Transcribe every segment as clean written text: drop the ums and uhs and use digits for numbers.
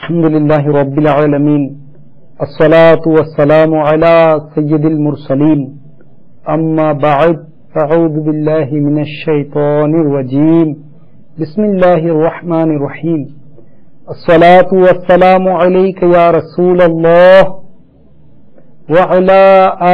আলহামদুলিল্লাহি রাব্বিল আলামিন আসসালাতু ওয়াসসালামু আলা সাইয়্যিদিল মুরসালিন আম্মা বা'দ আউযু বিল্লাহি মিনাশ শাইতানির রাজীম বিসমিল্লাহির রহমানির রহিম আসসালাতু ওয়াসসালামু আলাইকা ইয়া রাসূলুল্লাহ ওয়া আলা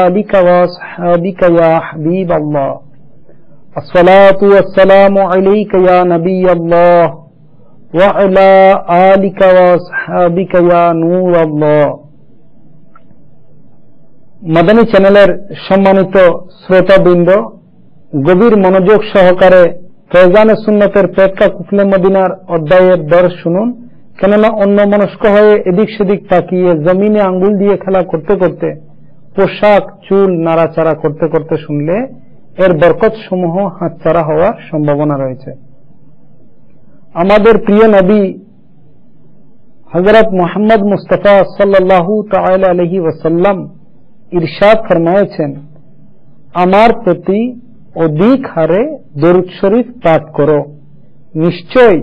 আলিকা ওয়া আসহাবিকা ইয়া হাবিবাল্লাহ আসসালাতু ওয়াসসালামু আলাইকা ইয়া নাবিয়াল্লাহ وعلى آلك وأصحابك يا نور الله মাদানী চ্যানেলের সম্মানিত শ্রোতাবৃন্দ, গভীর মনোযোগ সহকারে ফয়জানে সুন্নতের পেটকা কুফলে মদিনার অধ্যায়ের দর্শ শুনুন, কেননা অন্যমনস্ক হয়ে এদিক সেদিক তাকিয়ে জমিনে আঙ্গুল দিয়ে খেলা করতে করতে, পোশাক চুল নাড়াচাড়া করতে করতে শুনলে এর বরকত সমূহ হাতছাড়া হওয়ার সম্ভাবনা রয়েছে। আমাদের প্রিয় নবী হযরত মুহাম্মদ মুস্তাফা সাল্লাল্লাহু তাআলা আলাইহি ওয়াসাল্লাম ইরশাদ ফরমায়েছেন, আমার প্রতি অধিক হারে দরুদ শরীফ পাঠ করো, নিশ্চয়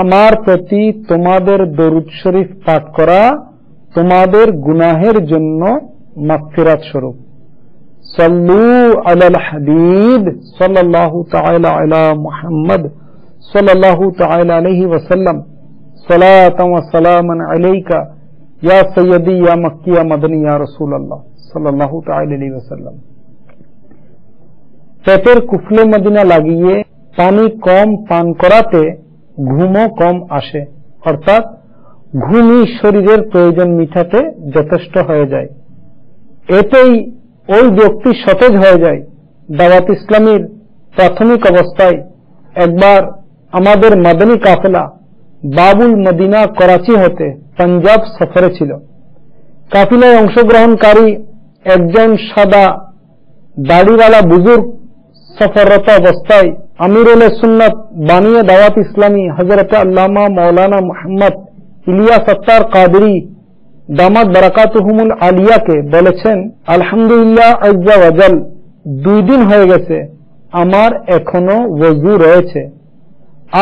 আমার প্রতি তোমাদের দরুদ শরীফ পাঠ করা তোমাদের গুনাহের জন্য মাগফিরাত স্বরূপ। সাল্লু আলাল হাবিব সাল্লাল্লাহু তাআলা আলা মুহাম্মদ সাল্লাল্লাহু তাআলা আলাইহি ওয়াসাল্লাম সালাতান ওয়া সালামান আলাইকা ইয়া সাইয়্যিদি ইয়া মক্কি ইয়া মাদানী ইয়া রাসূলুল্লাহ সাল্লাল্লাহু তাআলা আলাইহি ওয়াসাল্লাম। পেটের কুফলে মদিনা লাগিয়ে পানি কম পান করাতে ঘুমও কম আসে, অর্থাৎ ঘুমই শরীরের প্রয়োজন মিটাতে যথেষ্ট হয়ে যায়। এতেই ওই ব্যক্তি সতেজ হয়ে যায়। দাওয়াত ইসলামীর প্রাথমিক অবস্থায় একবার আমাদের মাদানী কাফেলা বাবুল মদিনা করাচি হতে পাঞ্জাব সফরে ছিল। কাফিলায় অংশগ্রহণকারী একজন সাদা দাড়িওয়ালা বুজুর্গ সফররত অবস্থায় আমিরুল সুন্নাত বানিয়ে দাওয়াত ইসলামী হযরত আল্লামা মাওলানা মুহাম্মদ ইলিয়াস আত্তার কাদরি দামাত বারাকাতুহুমুল আলিয়াকে বলেছেন, আলহামদুলিল্লাহ আজ্জা ওয়াজাল, 2 দিন হয়ে গেছে, আমার এখনো ওযু রয়েছে।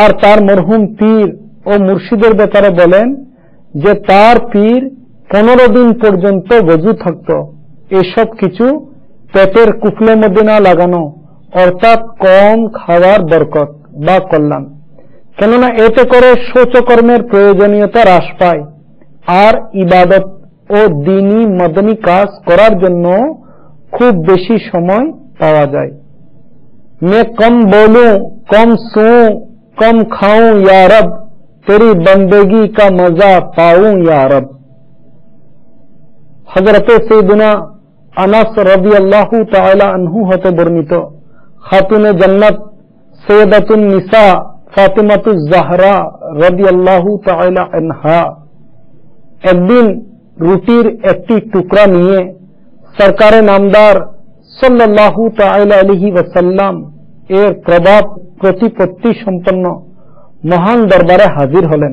আর তার মরহুম পীর ও মুর্শিদের ব্যাপারে বলেন যে তার পীর 15 দিন পর্যন্ত ওযু থাকত। এসব কিছু পেটের কুফলে মদিনা লাগানো, অর্থাৎ কম খাওয়ার বরকত বা কল্যাণ। কেননা এতে করে শৌচকর্মের প্রয়োজনীয়তা হ্রাস পায় আর ইবাদত ও দ্বীনি মদনী কাজ করার জন্য খুব বেশি সময় পাওয়া যায়। मैं कम बोलूं कम सोऊं कम खाऊं या रब, तेरी बंदगी का मजा पाऊं या रब। हजरत सैयदना अनस রাদিয়াল্লাহু তাআলা আনহু হতে বর্ণিত, খাতুনে জান্নাত সৈয়দাতুন নিসা ফাতিমাতুজ জাহরা রাদিয়াল্লাহু তাআলা আনহা একদিন রুটির একটি টুকরা নিয়ে সরকারে নামদার সাল্লাল্লাহু তাআলা আলাইহি ওয়াসাল্লাম এর প্রভাব প্রতিপত্তি সম্পন্ন মহান দরবারে হাজির হলেন।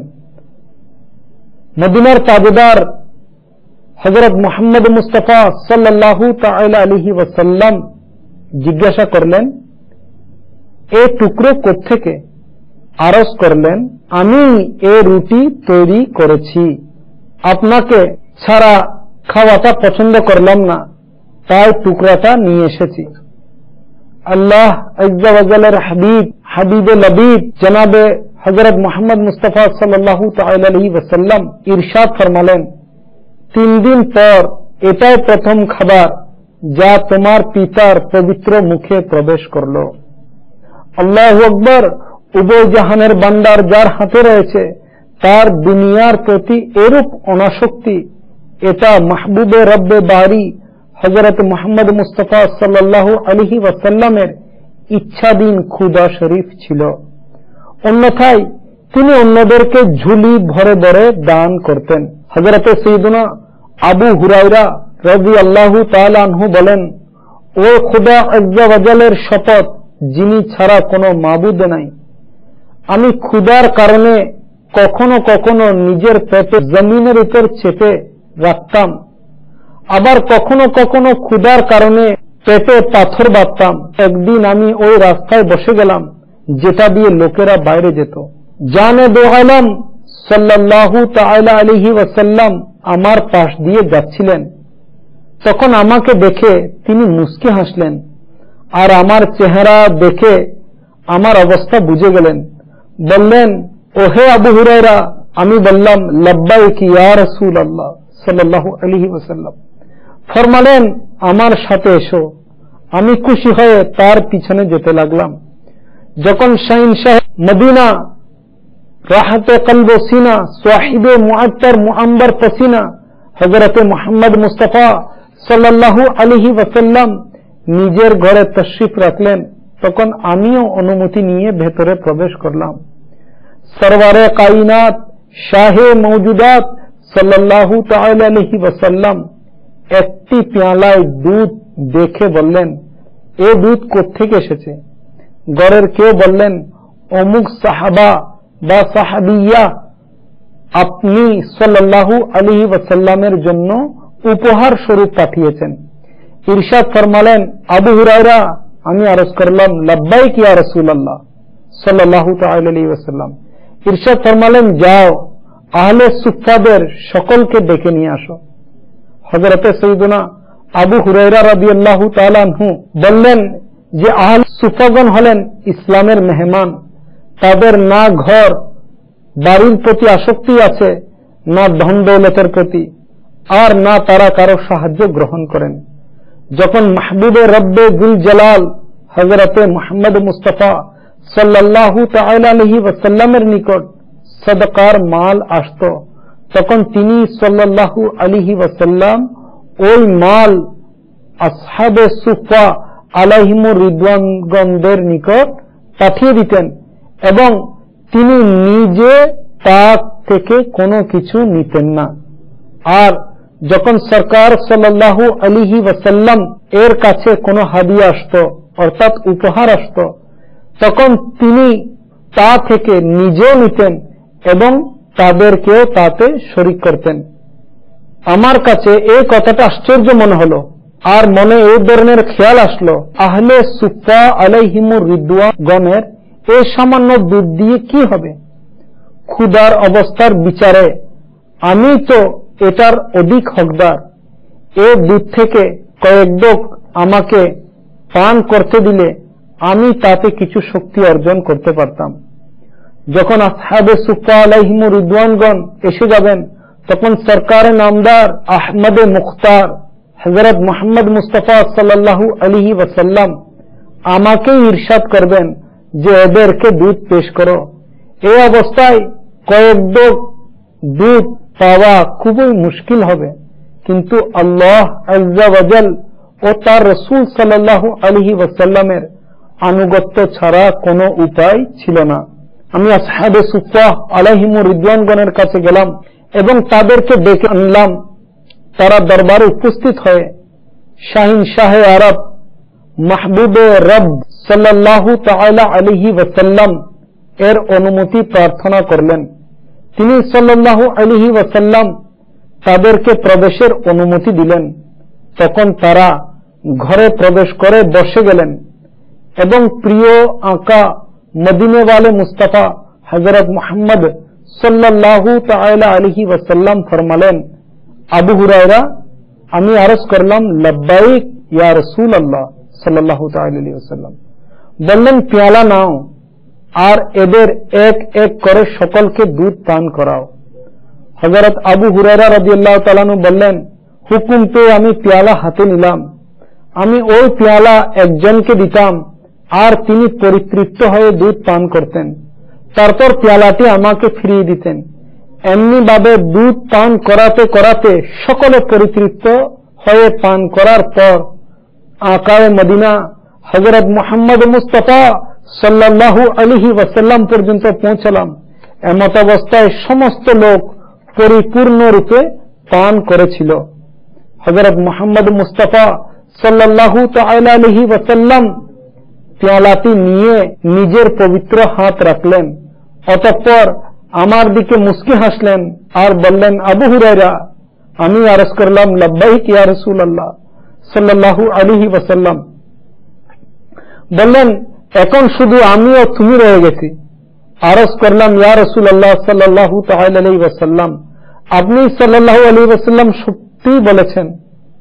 মদিনার তাজদার হযরত মুহাম্মদ মুস্তাফা সাল্লাল্লাহু তাআলা আলাইহি ওয়াসাল্লাম জিজ্ঞাসা করলেন, এই টুকরো কোত্থেকে? আরজ করলেন, আমি এই রুটি তৈরি করেছি, আপনাকে ছাড়া খাওয়াটা পছন্দ করলাম না, তাই টুকরাটা নিয়ে এসেছি। আল্লাহ আজ্জা ওয়া জাল্লার হাবিব হাবিবে লবিব জনাবে হযরত মুহাম্মদ মুস্তাফা সাল্লাল্লাহু তাআলা আলাইহি ওয়াসাল্লাম ইরশাদ ফরমালেন, 3 দিন পর এটাই প্রথম খাবার যা তোমার পিতার পবিত্র মুখে প্রবেশ করলো। আল্লাহু আকবার। উভয় জাহানের ভান্ডার যার হাতে রয়েছে তার দুনিয়ার প্রতি এরূপ অনাসক্তি, এটা মাহবুবে রব্বে বারি হযরত মুহাম্মদ মুস্তাফা সাল্লাল্লাহু আলাইহি ওয়াসাল্লামের ইচ্ছাধীন ক্ষুধা শরীফ ছিল। অন্যথায় তিনি অন্যদেরকে ঝুলি ভরে ভরে দান করতেন। হযরত সৈয়দনা আবু হুরায়রা রাদিয়াল্লাহু তাআলা আনহু বলেন, ও খোদা আজ্জা ওয়া জালের শপথ, যিনি ছাড়া কোনো মাবুদ নাই, আমি ক্ষুধার কারণে কখনো কখনো নিজের পেটে জমিনের উপর চেপে রাখতাম, আবার কখনো কখনো ক্ষুধার কারণে পেটে পাথর বাঁধতাম। একদিন আমি ওই রাস্তায় বসে গেলাম যেটা দিয়ে লোকেরা বাইরে যেত। জানে দো আলম সাল্লাল্লাহু তাআলা আলাইহি ওয়াসাল্লাম আমার পাশ দিয়ে যাচ্ছিলেন। তখন আমাকে দেখে তিনি মুস্কি হাসলেন আর আমার চেহারা দেখে আমার অবস্থা বুঝে গেলেন। বললেন, ওহে আবু হুরায়রা। আমি বললাম, লাব্বাইক ইয়া রাসূলুল্লাহ সাল্লাল্লাহু আলাইহি ওয়াসাল্লাম। ফরমালেন, আমার সাথে এসো। আমি খুশি হয়ে তার পিছনে যেতে লাগলাম। যখন শাহিনশাহ মদিনা, রাহতে কলব ও সিনা, সাহিবে মুআত্তার মুআম্বার পসিনা হযরতে মুহাম্মদ মুস্তাফা সাল্লাল্লাহু আলাইহি ওয়াসাল্লাম নিজের ঘরে তশরিফ রাখলেন, তখন আমিও অনুমতি নিয়ে ভেতরে প্রবেশ করলাম। সরওয়ারে কায়নাত শাহে মওজুদাত সাল্লাল্লাহু তাআলা আলাইহি ওয়াসাল্লাম একটি পেয়ালায় দুধ দেখে বললেন, এ দুধ কোত্থেকে এসেছে? ঘরের কেউ বললেন, অমুক সাহাবা বা সাহাবিয়া আপনি সাল্লাল্লাহু আলাইহি ওয়াসাল্লামের জন্য উপহার স্বরূপ পাঠিয়েছেন। ইরশাদ ফরমালেন, আবু হুরায়রা। আমি আরজ করলাম, লাব্বাইক ইয়া রাসূলুল্লাহ সাল্লাল্লাহু তাআলা আলাইহি ওয়াসাল্লাম। ইরশাদ ফরমালেন, যাও আহলে সুফফাদের সকলকে ডেকে নিয়ে আসো। হযরতে সাইয়্যিদুনা আবু হুরায়রা রাদিয়াল্লাহু তাআলা আনহু বললেন যে আহলে সুফফাগণ হলেন ইসলামের মেহমান। তাদের না ঘর বাড়ির প্রতি আসক্তি আছে, না ধন দৌলতের প্রতি, আর না তারা কারো সাহায্য গ্রহণ করেন। যখন মাহবুবে রব্বে যুল জালাল হযরতে মুহাম্মদ মুস্তাফা সাল্লাল্লাহু তাআলা আলাইহি ওয়াসাল্লামের নিকট সদকার মাল আসত, তখন তিনি সাল্লাল্লাহু আলাইহি ওয়াসাল্লাম ওই মাল আসহাবে সুফা আলাইহিমুর রিদওয়ানগণদের নিকট পাঠিয়ে দিতেন এবং তিনি নিজে তা থেকে কোনো কিছু নিতেন না। আর যখন সরকার সাল্লাল্লাহু আলাইহি ওয়াসাল্লাম এর কাছে কোনো হাদিয়া আসত, অর্থাৎ উপহার আসত, তখন তিনি তা থেকে নিজেও নিতেন এবং তাদেরকেও তাতে শরীক করতেন। আমার কাছে এই কথাটা আশ্চর্য মনে হলো, আর মনে এই ধরনের খেয়াল আসলো, আহলে সুফা আলাইহিমুর রিদওয়ানগণের এই সামান্য দুধ দিয়ে কি হবে? ক্ষুধার অবস্থার বিচারে আমি তো এটার অধিক হকদার। এই দুধ থেকে কয়েক ঢোক আমাকে পান করতে দিলে আমি তাতে কিছু শক্তি অর্জন করতে পারতাম। যখন আসহাবে সুফা আলাইহিমুর রিদওয়ানগণ এসে যাবেন, তখন সরকারে নামদার আহমদে মুখতার হযরত মুহাম্মদ মুস্তাফা সাল্লাল্লাহু আলাইহি ওয়াসাল্লাম আমাকে ইরশাদ করবেন যে এদেরকে দুধ পেশ করো। এই অবস্থায় কয়েক ঢোক দুধ পাওয়া খুবই মুশকিল হবে, কিন্তু আল্লাহ আজ্জা ওয়া জাল ও তার রাসূল সাল্লাল্লাহু আলাইহি ওয়াসাল্লামের আনুগত্য ছাড়া কোনো উপায় ছিল না। আমি আসহাবে সুফা আলাইহিমুর রিদওয়ানগণের কাছে গেলাম এবং তাদেরকে ডেকে আনলাম। তারা দরবারে উপস্থিত হয়ে শাহিন শাহে আরব মাহবুবে রব সাল্লাল্লাহু তাআলা আলাইহি ওয়াসাল্লাম এর অনুমতি প্রার্থনা করলেন। তিনি সাল্লাল্লাহু আলাইহি ওয়াসাল্লাম তাদেরকে প্রবেশের অনুমতি দিলেন। তখন তারা ঘরে প্রবেশ করে বসে গেলেন এবং প্রিয় আকা মদিনাওয়ালে মুস্তাফা হযরত মুহাম্মদ সাল্লাল্লাহু তাআলা আলাইহি ওয়াসাল্লাম ফরমালেন, আবু হুরায়রা। আমি আরজ করলাম, লাব্বাইক ইয়া রাসূলুল্লাহ সাল্লাল্লাহু তাআলা আলাইহি ওয়াসাল্লাম। বললেন, পেয়ালা নাও আর এদের এক এক করে সকলকে দুধ পান করাও। হযরত আবু হুরায়রা রাদিয়াল্লাহু তাআলা আনহু বললেন, হুকুম পেয়ে আমি পেয়ালা হাতে নিলাম। আমি ওই পেয়ালা একজনকে দিতাম আর তিনি পরিতৃপ্ত হয়ে দুধ পান করতেন। তারপর পেয়ালাটি আমাকে ফিরিয়ে দিতেন। এমনি ভাবে দুধ পান করাতে করাতে সকলে পরিতৃপ্ত হয়ে পান করার পর আকায়ে মদিনা হযরত মুহাম্মদ মুস্তাফা সাল্লাল্লাহু আলাইহি ওয়াসাল্লাম পর্যন্ত পৌঁছলাম। এমত অবস্থায় সমস্ত লোক পরিপূর্ণরূপে পান করেছিল। হযরত মুহাম্মদ মুস্তাফা সাল্লাল্লাহু তাআলা আলাইহি ওয়াসাল্লাম পেয়ালাটি নিয়ে নিজের পবিত্র হাত রাখলেন, অতঃপর আমার দিকে মুস্কি হাসলেন আর বললেন, আবু হুরায়রা। আমি আরজ করলাম, লাব্বাইক ইয়া রাসূলুল্লাহ সাল্লাল্লাহু আলাইহি ওয়াসাল্লাম। বললেন, এখন শুধু আমি ও তুমি রয়ে গেছি, আরজ করলাম, ইয়া রাসূলুল্লাহ সাল্লাল্লাহু তাআলা আলাইহি ওয়াসাল্লাম, আপনি সাল্লাল্লাহু আলাইহি ওয়াসাল্লাম সত্যি বলেছেন।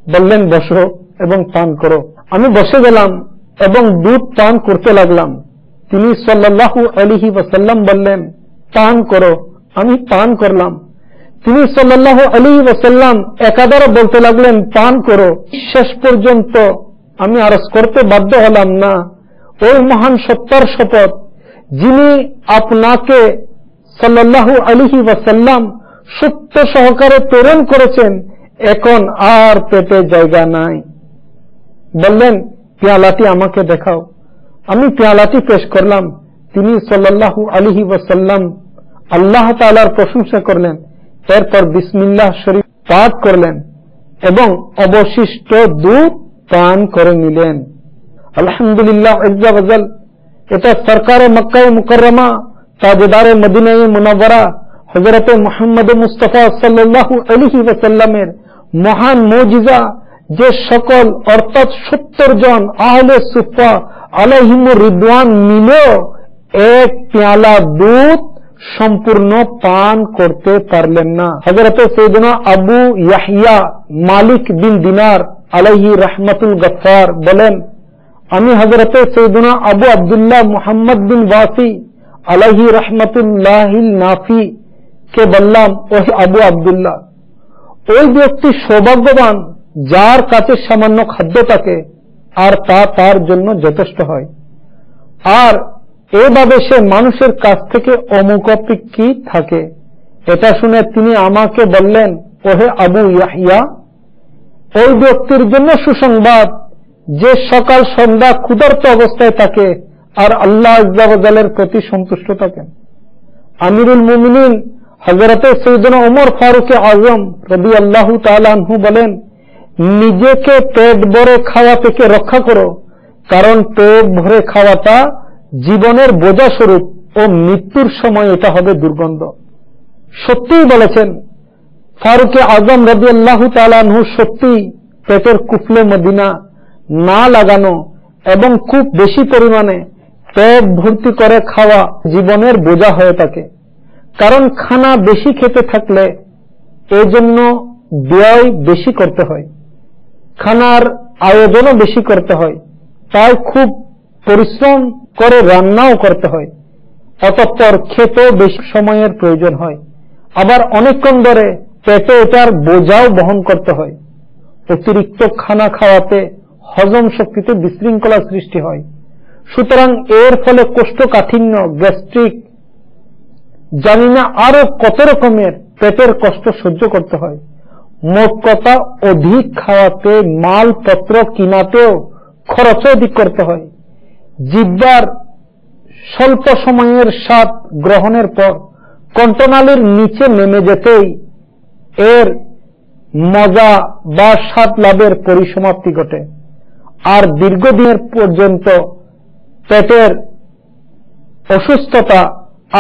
বললেন, বসো এবং পান করো। আমি বসে গেলাম এবং দুধ পান করতে লাগলাম। তিনি সাল্লাল্লাহু আলাইহি ওয়াসাল্লাম বললেন, পান করো। আমি পান করলাম। তিনি সাল্লাল্লাহু আলাইহি ওয়াসাল্লাম একাধারে বলতে লাগলেন, পান করো। শেষ পর্যন্ত আমি আরজ করতে বাধ্য হলাম, না, ওই মহান সত্তার শপথ যিনি আপনাকে সাল্লাল্লাহু আলাইহি ওয়াসাল্লাম সত্য সহকারে প্রেরণ করেছেন, এখন আর পেটে জায়গা নাই। বললেন, পেয়ালাটি আমাকে দেখাও। আমি পেয়ালাটি পেশ করলাম। তিনি সাল্লাল্লাহু আলাইহি ওয়াসাল্লাম আল্লাহ তাআলার প্রশংসা করলেন, এরপর বিসমিল্লাহ শরীফ পাঠ করলেন এবং অবশিষ্ট দুধ পান করে নিলেন। আলহামদুলিল্লাহ আজ্জা ওয়াজাল, এটা সরকারে মক্কা মুকাররমা তাজদারে মদিনা মুনাওয়ারা হযরত মুহাম্মদ মুস্তাফা সাল্লাল্লাহু আলাইহি ওয়াসাল্লামের মহান মুজিজা, যে সকল অর্থাৎ 70 জন আহলে সুফা আলাইহিমুর রিদওয়ান মিলে এক পেয়ালা দুধ সম্পূর্ণ পান করতে পারলেন না। হযরত সাইয়েদনা আবু ইয়াহইয়া মালিক বিন দিনার আলাইহি রাহমাতুল গফফার বলেন, আমি হযরত সাইয়েদনা আবু আব্দুল্লাহ মুহাম্মদ বিন ওয়াসি আলাইহি রাহমাতুল্লাহিল নাফি কে বললাম, ওহে আবু আব্দুল্লাহ, ওই ব্যক্তি সৌভাগ্যবান যার কাছে সামান্য খাদ্য থাকে আর তা তার জন্য যথেষ্ট হয়, আর এভাবে সে মানুষের কাছ থেকে অমুখাপেক্ষী থাকে। এটা শুনে তিনি আমাকে বললেন, ওহে আবু ইয়াহইয়া, ওই ব্যক্তির জন্য সুসংবাদ যে সকাল সন্ধ্যা ক্ষুধার্ত অবস্থায় থাকে আর আল্লাহ আজ্জা ওয়া জালের প্রতি সন্তুষ্ট থাকেন। আমিরুল মুমিনিন হযরত সাইয়েদনা ওমর ফারুক আযম রাদিয়াল্লাহু তাআলা আনহু বলেন, নিজেকে পেট ভরে খাওয়া থেকে রক্ষা করো, কারণ পেট ভরে খাওয়াটা জীবনের বোঝা স্বরূপ ও মৃত্যুর সময় এটা হবে দুর্গন্ধ। সত্যিই বলেছেন ফারুক আযম রাদিয়াল্লাহু তাআলা আনহু, সত্যি পেটের কুফলে মদিনা না লাগানো এবং খুব বেশি পরিমাণে পেট ভর্তি করে খাওয়া জীবনের বোঝা হয়ে থাকে। কারণ খানা বেশি খেতে থাকলে এজন্য ব্যয় বেশি করতে হয়, খানার আয়োজনও বেশি করতে হয়, তাই খুব পরিশ্রম করে রান্নাও করতে হয়, অতঃপর খেতেও বেশি সময়ের প্রয়োজন হয়, আবার অনেকক্ষণ ধরে পেটে এটার বোঝাও বহন করতে হয়। অতিরিক্ত খানা খাওয়াতে হজম শক্তিতে বিশৃঙ্খলা সৃষ্টি হয়। সুতরাং এর ফলে কোষ্ঠকাঠিন্য, গ্যাস্ট্রিক, জানি না আরো কত রকমের পেটের কষ্ট সহ্য করতে হয়। মোট কথা, অধিক খাওয়াতে মালপত্র কিনাতেও খরচ অধিক করতে হয়। জিহ্বার স্বল্প সময়ের স্বাদ গ্রহণের পর কণ্ঠনালীর নিচে নেমে যেতেই এর মজা বা স্বাদ লাভের পরিসমাপ্তি ঘটে, আর দীর্ঘদিনের পর্যন্ত পেটের অসুস্থতা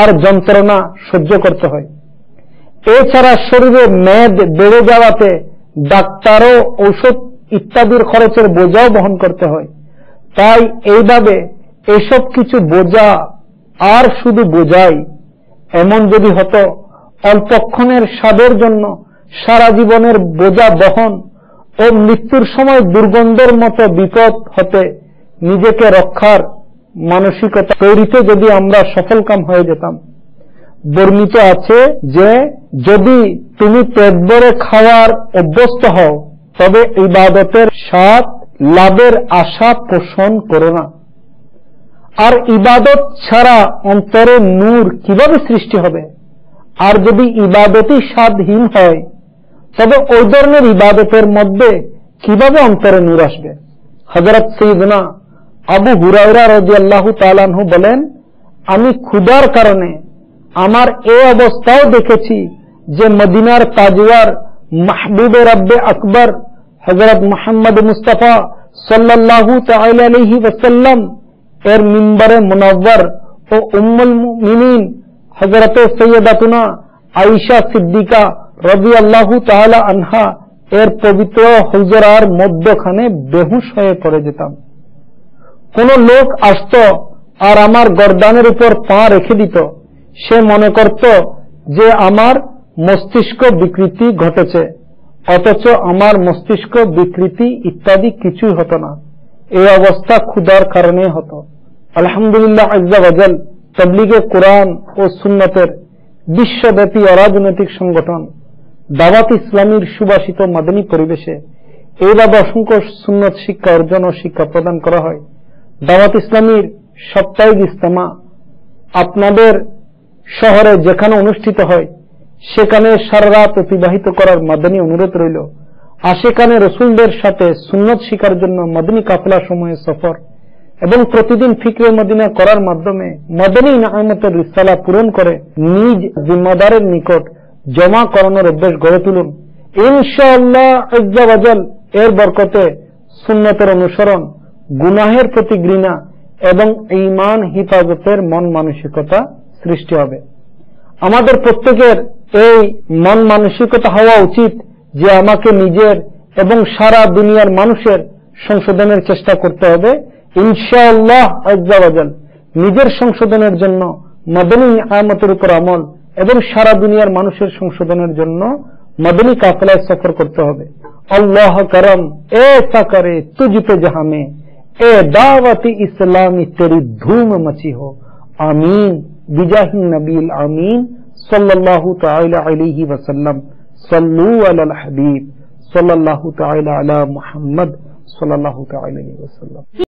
আর যন্ত্রণা সহ্য করতে হয়। এছাড়া শরীরে মেদ বেড়ে যাওয়াতে ডাক্তারও ঔষধ ইত্যাদির খরচের বোঝাও বহন করতে হয়। তাই এইভাবে এসব কিছু বোঝা আর শুধু বোঝাই। এমন যদি হতো, অল্পক্ষণের স্বাদের জন্য সারা জীবনের বোঝা বহন ও মৃত্যুর সময় দুর্গন্ধের মতো বিপদ হতে নিজেকে রক্ষার মানসিকতা তৈরিতে যদি আমরা সফলকাম হয়ে যেতাম। বর্ণিত আছে যে, যদি তুমি পেট ভরে খাওয়ার অভ্যস্ত হও তবে ইবাদতের স্বাদ লাভের আশা পোষণ করো না। আর ইবাদত ছাড়া অন্তরে নূর কিভাবে সৃষ্টি হবে? আর যদি ইবাদতই স্বাদহীন হয় তবে ওই ধরনের ইবাদতের মধ্যে কিভাবে অন্তরে নূর আসবে? হযরত সাইয়েদনা আবু হুরায়রা রাদিয়াল্লাহু তাআলা আনহু বলেন, আমি ক্ষুধার কারণে আমার এই অবস্থাও দেখেছি যে মদিনার তাজওয়ার মাহবুবে রব্বে আকবর হযরত মুহাম্মদ মুস্তাফা সাল্লাল্লাহু তাআলা আলাইহি ওয়াসাল্লাম এর মিম্বরে মুনাওয়ার ও উম্মুল মুমিনিন হযরত সাইয়্যিদাতুনা আয়েশা সিদ্দিকা রাদিয়াল্লাহু তাআলা আনহা এর পবিত্র হুজরার মধ্যখানে বেহুশ হয়ে পড়ে যেতাম। কোন লোক আসত আর আমার গর্দানের উপর পা রেখে দিত সে মনে করত যে আমার মস্তিষ্ক বিকৃতি ঘটেছে, অথচ আমার মস্তিষ্ক বিকৃতি ইত্যাদি কিছুই হতো না। এই অবস্থা ক্ষুধার কারণে হতো। আলহামদুলিল্লাহ আজ্জা ওয়াজাল তাবলীগে কোরআন ও সুন্নতের বিশ্বব্যাপী অরাজনৈতিক সংগঠন দাওয়াত ইসলামীর সুবাসিত মাদানী পরিবেশে এইভাবে অসংখ্য সুন্নত শিক্ষা অর্জন ও শিক্ষা প্রদান করা হয়। দাওয়াত ইসলামীর সাপ্তাহিক ইজতেমা আপনাদের শহরে যেখানে অনুষ্ঠিত হয় সেখানে সারা রাত অতিবাহিত করার মাদানী অনুরোধ রইল। আশেকানে রসুলদের সাথে সুন্নত শিখার জন্য মাদানী কাফেলা সময়ে সফর এবং প্রতিদিন ফিকরে মদিনা করার মাধ্যমে মাদানী ইনামতের রিসালা পূরণ করে নিজ জিম্মাদারের নিকট জমা করানোর অভ্যাস গড়ে তুলুন। ইনশাআল্লাহ আজ্জা ওয়াজাল এর বরকতে সুন্নতের অনুসরণ, গুনাহের প্রতি ঘৃণা এবং ঈমান হিফাজতের মন মানসিকতা সৃষ্টি হবে। আমাদের প্রত্যেকের এই মন মানসিকতা হওয়া উচিত যে আমাকে নিজের এবং সারা দুনিয়ার মানুষের সংশোধনের চেষ্টা করতে হবে। ইনশাআল্লাহ আজ্জা ওয়াজাল নিজের সংশোধনের জন্য মাদানী নিয়ামতের উপর আমল এবং সারা দুনিয়ার মানুষের সংশোধনের জন্য মাদানী কাফেলায় সফর করতে হবে। আল্লাহ করম ऐसा करे तुझ पे जहां में ए दावत इस्लामी तेरी धूम मची हो। आमीन बिजाहि नबील आमीन सल्लल्लाहु तआला अलैहि वसल्लम। सल्लू अलल हबीब सल्लल्लाहु तआला अला मुहम्मद सल्लल्लाहु तआला अलैहि वसल्लम।